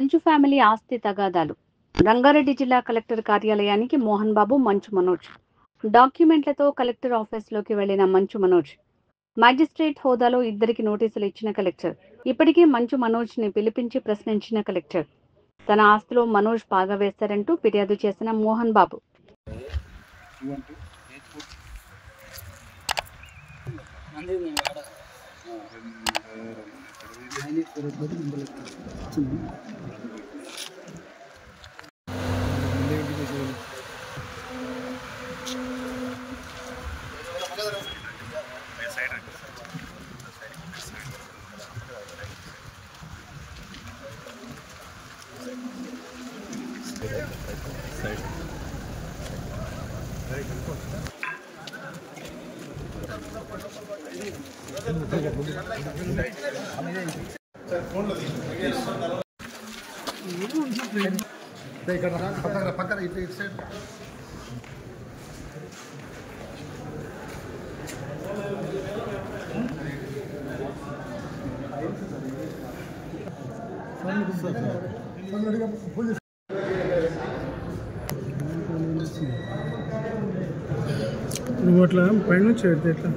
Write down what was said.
మంచు ఫ్యామిలీ ఆస్తి తగాదాలు. రంగారెడ్డి జిల్లా కలెక్టర్ కార్యాలయానికి మోహన్ బాబు, మంచు మనోజ్. డాక్యుమెంట్లతో కలెక్టర్ ఆఫీస్లోకి వెళ్లిన మంచు మనోజ్. మ్యాజిస్ట్రేట్ హోదాలో ఇద్దరికి నోటీసులు ఇచ్చిన కలెక్టర్. ఇప్పటికే మంచు మనోజ్ ని పిలిపించి ప్రశ్నించిన కలెక్టర్. తన ఆస్తిలో మనోజ్ పాగా వేస్తారంటూ ఫిర్యాదు చేసిన మోహన్ బాబు. పక్కన ఇటు సైడ్ నువ్వు అట్లా పైనుంచి పెడితే ఎట్లా